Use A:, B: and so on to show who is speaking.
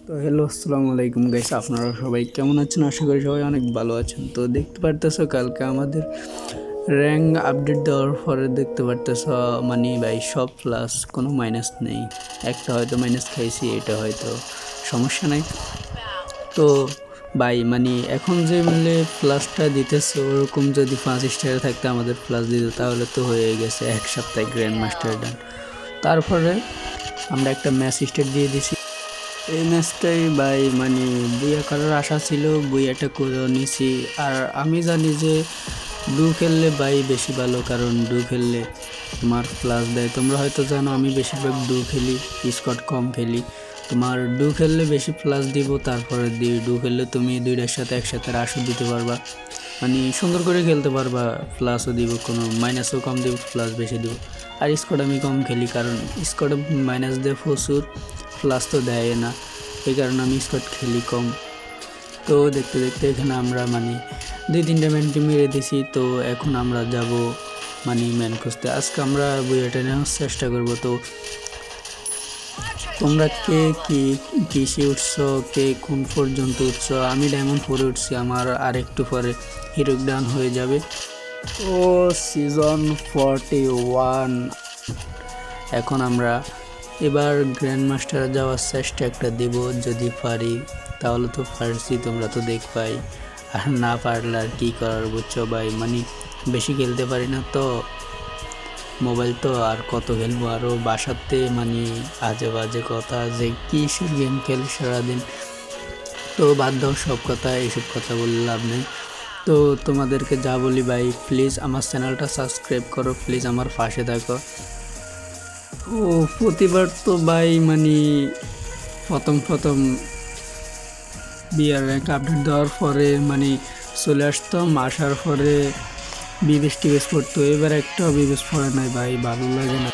A: তো হ্যালো, আসসালামু আলাইকুম গাইস। আপনারা সবাই কেমন আছেন? আশা করি সবাই অনেক ভালো আছেন। তো দেখতে পারতেছো কালকে আমাদের র্যাঙ্ক আপডেট দেওয়ার পরে দেখতে পারতেছো মানে ভাই সব প্লাস, কোনো মাইনাস নেই। একটা হয়তো মাইনাস খাইছি, এটা হয়তো সমস্যা নাই। তো ভাই মানে এখন যে মানে প্লাসটা দিতেছে ওরকম যদি 5 স্টারে থাকতে আমাদের প্লাস দিত তাহলে তো হয়ে গেছে এক সপ্তাহে গ্র্যান্ড মাস্টার ডান। তারপরে আমরা একটা ম্যাচ স্টার্ট দিয়ে দিছি। এই ম্যাচটাই ভাই মানে বুইয়া করার আশা ছিল, বুইয়াটা করে নিছি। আর আমি জানি যে ডু খেললে ভাই বেশি ভালো, কারণ ডু খেললে তোমার প্লাস দেয়। তোমরা হয়তো জানো আমি বেশিরভাগ ডু খেলি, স্কট কম খেলি। তোমার ডু খেললে বেশি প্লাস দিব, তারপরে ডু খেললে তুমি দুইটার সাথে একসাথে রাশও দিতে পারবা, মানে সুন্দর করে খেলতে পারবা। প্লাসও দিব, কোনো মাইনাসও কম দিব, প্লাস বেশি দিব। আর স্কট আমি কম খেলি, কারণ স্কটে মাইনাস দেয় প্রচুর, প্লাস তো দেয় না। এই কারণে আমি স্কট খেলি কম। তো দেখতে দেখতে এখানে আমরা মানে 2-3টা ম্যানকে মেরে দিছি। তো এখন আমরা যাব মানে ম্যান খুঁজতে। আজকে আমরা বুয়েটা নেওয়ার চেষ্টা করব। তো তোমরা কে কি কিসে উঠছো, কে কোন পর্যন্ত উঠছো? আমি ডায়মন্ড 4 উঠছি, আমার আর একটু পরে হিরো ডান হয়ে যাবে। ও সিজন 41। এখন আমরা এবার গ্র্যান্ড মাস্টার যাওয়ার চেষ্টা একটা দেব, যদি পারি তাহলে তো পারছি, তোমরা তো দেখবাই। আর না পারলে আর কী করার, বুঝছো ভাই, মানে বেশি খেলতে পারি না তো, মোবাইল তো আর কত খেলবো। আরও বাসাতে মানে আজে বাজে কথা, যে কিসের গেম খেলি সারাদিন। তো বাদ দাও সব কথা, এইসব কথা বলে লাভ নেই। তো তোমাদেরকে যা বলি ভাই, প্লিজ আমার চ্যানেলটা সাবস্ক্রাইব করো, প্লিজ আমার পাশে থাকো। ও প্রতিবার তো ভাই মানে প্রথম বিয়ার র্যাঙ্ক আপডেট দেওয়ার পরে মানে চলে আসতাম, আসার পরে বিবেশ টিবেশ পড়তো। এবার একটা বিবেশ পড়ে নাই ভাই, ভালো লাগে না।